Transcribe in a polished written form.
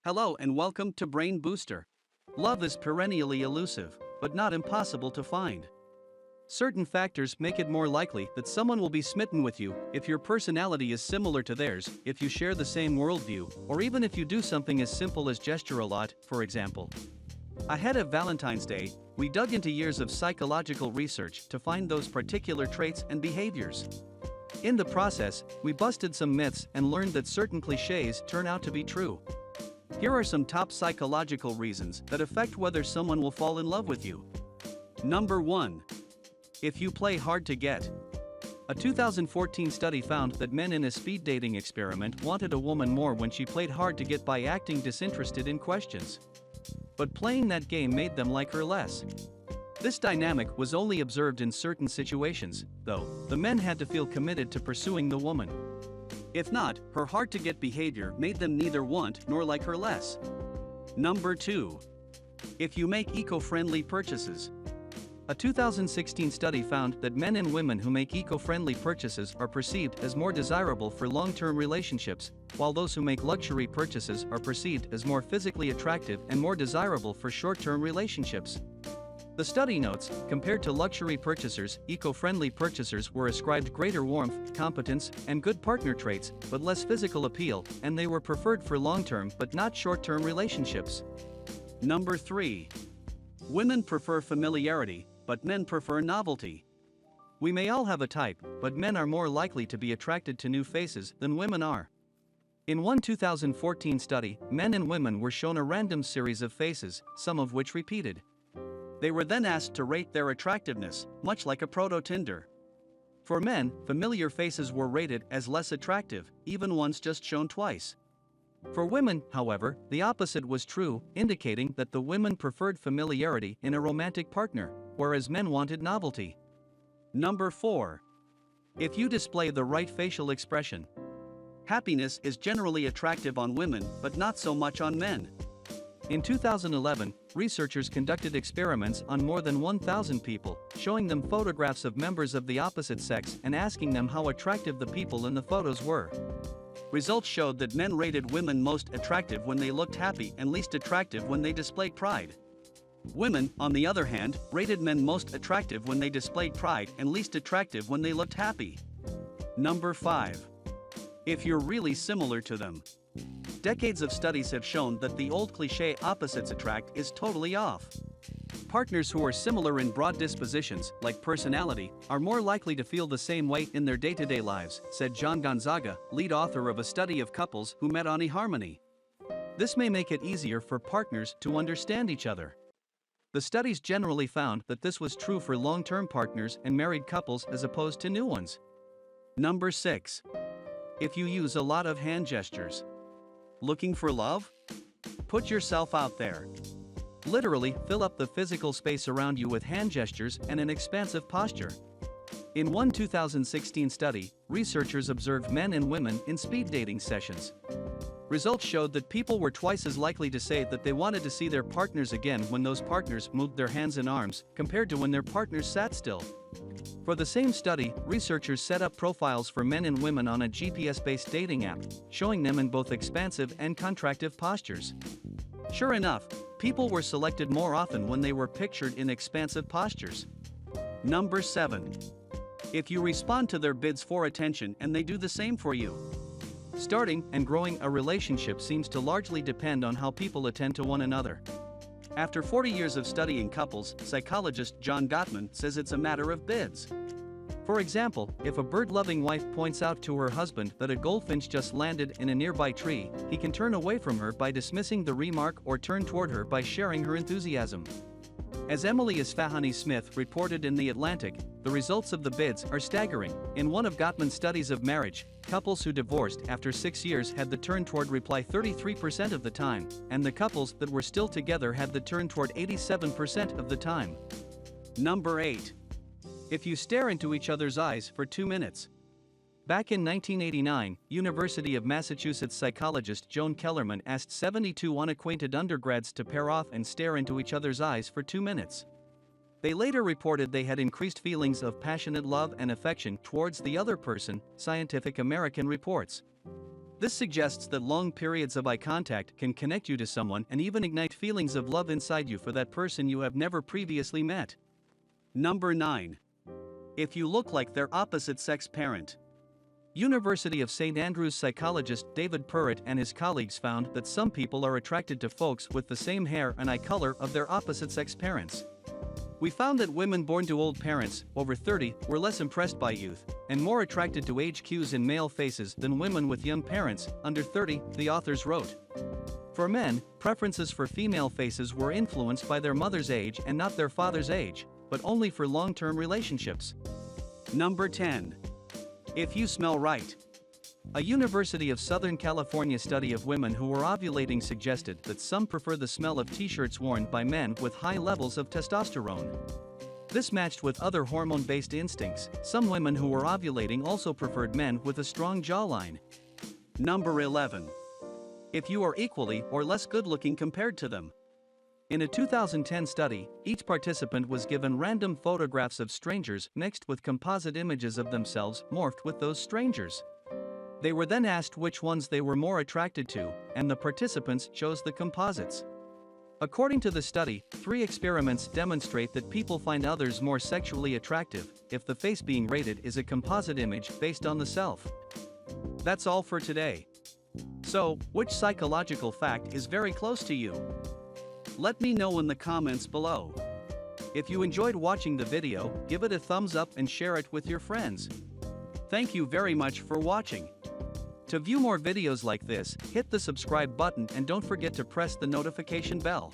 Hello and welcome to Brain Booster. Love is perennially elusive, but not impossible to find. Certain factors make it more likely that someone will be smitten with you if your personality is similar to theirs, if you share the same worldview, or even if you do something as simple as gesture a lot, for example. Ahead of Valentine's Day, we dug into years of psychological research to find those particular traits and behaviors. In the process, we busted some myths and learned that certain cliches turn out to be true. Here are some top psychological reasons that affect whether someone will fall in love with you. Number 1. If you play hard to get. A 2014 study found that men in a speed dating experiment wanted a woman more when she played hard to get by acting disinterested in questions. But playing that game made them like her less. This dynamic was only observed in certain situations, though. The men had to feel committed to pursuing the woman. If not, her hard-to-get behavior made them neither want nor like her less. Number 2. If you make eco-friendly purchases. A 2016 study found that men and women who make eco-friendly purchases are perceived as more desirable for long-term relationships, while those who make luxury purchases are perceived as more physically attractive and more desirable for short-term relationships. The study notes, compared to luxury purchasers, eco-friendly purchasers were ascribed greater warmth, competence, and good partner traits, but less physical appeal, and they were preferred for long-term but not short-term relationships. Number 3. Women prefer familiarity, but men prefer novelty. We may all have a type, but men are more likely to be attracted to new faces than women are. In one 2014 study, men and women were shown a random series of faces, some of which repeated. They were then asked to rate their attractiveness, much like a proto-Tinder. For men, familiar faces were rated as less attractive, even ones just shown twice. For women, however, the opposite was true, indicating that the women preferred familiarity in a romantic partner, whereas men wanted novelty. Number 4. If you display the right facial expression. Happiness is generally attractive on women, but not so much on men. In 2011, researchers conducted experiments on more than 1,000 people, showing them photographs of members of the opposite sex and asking them how attractive the people in the photos were. Results showed that men rated women most attractive when they looked happy and least attractive when they displayed pride. Women, on the other hand, rated men most attractive when they displayed pride and least attractive when they looked happy. Number 5. If you're really similar to them. Decades of studies have shown that the old cliché opposites attract is totally off. Partners who are similar in broad dispositions, like personality, are more likely to feel the same way in their day-to-day lives, said John Gonzaga, lead author of a study of couples who met on eHarmony. This may make it easier for partners to understand each other. The studies generally found that this was true for long-term partners and married couples as opposed to new ones. Number 6. If you use a lot of hand gestures. Looking for love? Put yourself out there. Literally, fill up the physical space around you with hand gestures and an expansive posture. In one 2016 study, researchers observed men and women in speed dating sessions. Results showed that people were twice as likely to say that they wanted to see their partners again when those partners moved their hands and arms, compared to when their partners sat still. For the same study, researchers set up profiles for men and women on a GPS-based dating app, showing them in both expansive and contractive postures. Sure enough, people were selected more often when they were pictured in expansive postures. Number 7. If you respond to their bids for attention and they do the same for you. Starting and growing a relationship seems to largely depend on how people attend to one another. After 40 years of studying couples, psychologist John Gottman says it's a matter of bids. For example, if a bird-loving wife points out to her husband that a goldfinch just landed in a nearby tree, he can turn away from her by dismissing the remark or turn toward her by sharing her enthusiasm. As Emily Isfahani-Smith reported in The Atlantic, the results of the bids are staggering. In one of Gottman's studies of marriage, couples who divorced after 6 years had the turn toward reply 33% of the time, and the couples that were still together had the turn toward 87% of the time. Number 8. If you stare into each other's eyes for 2 minutes. Back in 1989, University of Massachusetts psychologist Joan Kellerman asked 72 unacquainted undergrads to pair off and stare into each other's eyes for 2 minutes. They later reported they had increased feelings of passionate love and affection towards the other person, Scientific American reports. This suggests that long periods of eye contact can connect you to someone and even ignite feelings of love inside you for that person you have never previously met. Number 9. If you look like their opposite sex parent. University of St. Andrews psychologist David Purrett and his colleagues found that some people are attracted to folks with the same hair and eye color of their opposite sex parents. We found that women born to old parents, over 30, were less impressed by youth, and more attracted to age cues in male faces than women with young parents, under 30, the authors wrote. For men, preferences for female faces were influenced by their mother's age and not their father's age, but only for long-term relationships. Number 10. If you smell right. A University of Southern California study of women who were ovulating suggested that some prefer the smell of t-shirts worn by men with high levels of testosterone. This matched with other hormone-based instincts. Some women who were ovulating also preferred men with a strong jawline. Number 11. If you are equally or less good-looking compared to them. In a 2010 study, each participant was given random photographs of strangers mixed with composite images of themselves morphed with those strangers. They were then asked which ones they were more attracted to, and the participants chose the composites. According to the study, 3 experiments demonstrate that people find others more sexually attractive if the face being rated is a composite image based on the self. That's all for today. So, which psychological fact is very close to you? Let me know in the comments below. If you enjoyed watching the video, give it a thumbs up and share it with your friends. Thank you very much for watching. To view more videos like this, hit the subscribe button and don't forget to press the notification bell.